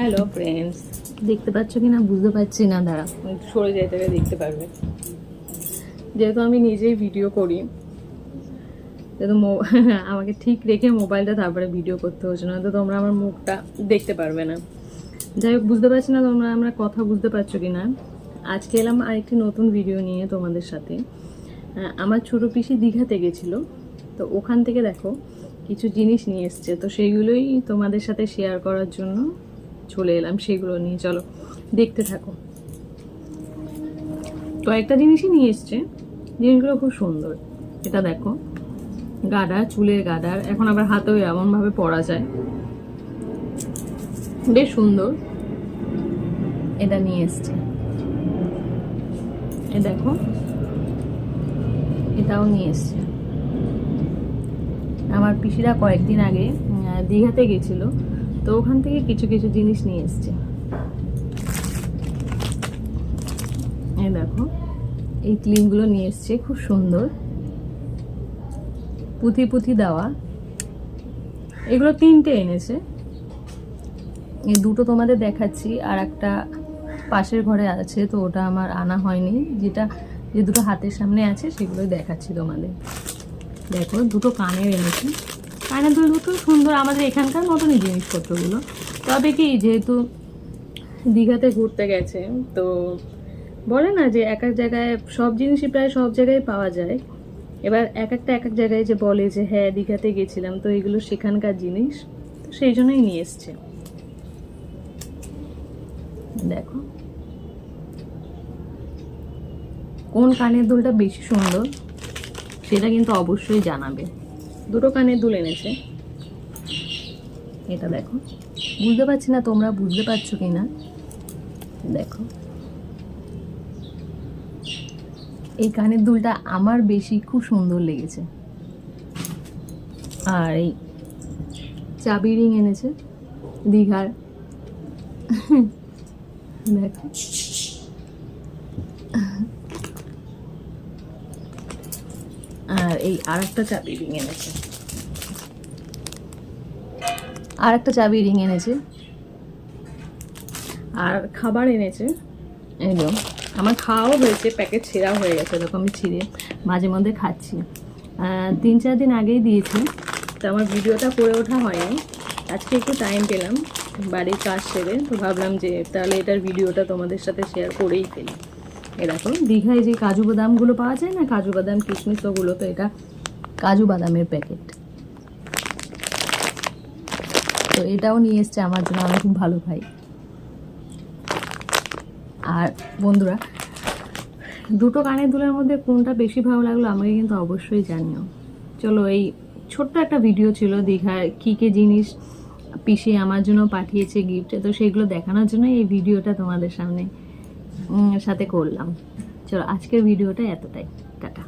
Hello friends, দেখতে পাচ্ছ কিনা বুঝতে পারছি না, দাঁড়া একটু সরে যেতে গেলে দেখতে পারবে। যেহেতু আমি নিজেই ভিডিও করি, যেহেতু আমাকে ঠিক রেখে মোবাইলটা তারপরে ভিডিও করতে হচ্ছে, না তো তোমরা আমার মুখটা দেখতে পারবে না। যাই হোক, বুঝতে পারছি না তোমরা আমরা কথা বুঝতে পারছো কিনা। আজকে এলাম আরেকটি নতুন ভিডিও নিয়ে তোমাদের সাথে। আমার ছোটো পিসি দীঘাতে গেছিলো, তো ওখান থেকে দেখো কিছু জিনিস নিয়ে এসছে, তো সেইগুলোই তোমাদের সাথে শেয়ার করার জন্য চলে এলাম। সেগুলো নিয়ে চলো দেখতে থাকো। কয়েকটা জিনিসই নিয়ে এসছে, জিনিসগুলো খুব সুন্দর। এটা দেখো, গাডার, চুলের গাডার, এখন আবার হাতেও এমনভাবে পরা যায়, বেশ সুন্দর। এটা নিয়ে এসছে, এ দেখো, এটাও নিয়ে এসছে। আমার পিসিরা কয়েকদিন আগে দীঘাতে গেছিল, তো ওখান থেকে কিছু কিছু জিনিস নিয়ে এসছে। এই দেখো, এই ক্লিপগুলো নিয়ে এসছে, খুব সুন্দর, পুঁথি পুঁথি দেওয়া। এগুলো 3টে এনেছে, এই দুটো তোমাদের দেখাচ্ছি, আর একটা পাশের ঘরে আছে, তো ওটা আমার আনা হয়নি। যে দুটো হাতের সামনে আছে সেগুলোই দেখাচ্ছি তোমাদের। দেখো, দুটো কানের এনেছে, কানের দুল দুটো সুন্দর, আমাদের এখানকার মতনই জিনিসপত্রগুলো। তবে কি, যেহেতু দীঘাতে ঘুরতে গেছে, তো বলে না যে এক এক জায়গায় সব জিনিসই প্রায় সব জায়গায় পাওয়া যায়। এবার এক এক জায়গায় যে বলে যে হ্যাঁ দীঘাতে গেছিলাম, তো এগুলো সেখানকার জিনিস, তো সেই জন্যই নিয়ে এসছে। দেখো, কোন কানের দুলটা বেশি সুন্দর সেটা কিন্তু অবশ্যই জানাবে। দুটো কানের দুল এনেছে। এটা দেখো, বুঝতে পারছি না তোমরা বুঝতে পারছো কিনা। দেখো, এই কানের দুলটা আমার বেশি খুব সুন্দর লেগেছে। আর এই চাবি রিং এনেছে দীঘার, দেখো। আর এই আরেকটা চাবি রিং এনেছে, আর খাবার এনেছে। একদম আমার খাওয়াও হয়েছে, প্যাকেট ছেঁড়াও হয়ে গেছে, দেখো আমি ছিঁড়ে মাঝে মধ্যে খাচ্ছি। 3-4 দিন আগেই দিয়েছি, তো আমার ভিডিওটা করে ওঠা হয়নি। আজকে একটু টাইম পেলাম বাড়ির কাজ সেরে, তো ভাবলাম যে তাহলে এটার ভিডিওটা তোমাদের সাথে শেয়ার করেই ফেলি। এরকম দীঘায় যে কাজু বাদামগুলো পাওয়া যায় না, কাজু বাদাম কিশমিশ, ওগুলো, তো এটা কাজু বাদামের প্যাকেট। তো এটাও নিয়ে এসছে আমার জন্য, আমি খুব ভালো খাই। আর বন্ধুরা, দুটো কানের দুলের মধ্যে কোনটা বেশি ভালো লাগলো আমাকে কিন্তু অবশ্যই জানিও। চলো, এই ছোট্ট একটা ভিডিও ছিল দীঘার কী কী জিনিস পিসি আমার জন্য পাঠিয়েছে গিফট, তো সেগুলো দেখানোর জন্য এই ভিডিওটা তোমাদের সামনে সাথে করলাম। চলো, আজকের ভিডিওটা এতটাই, টাটা।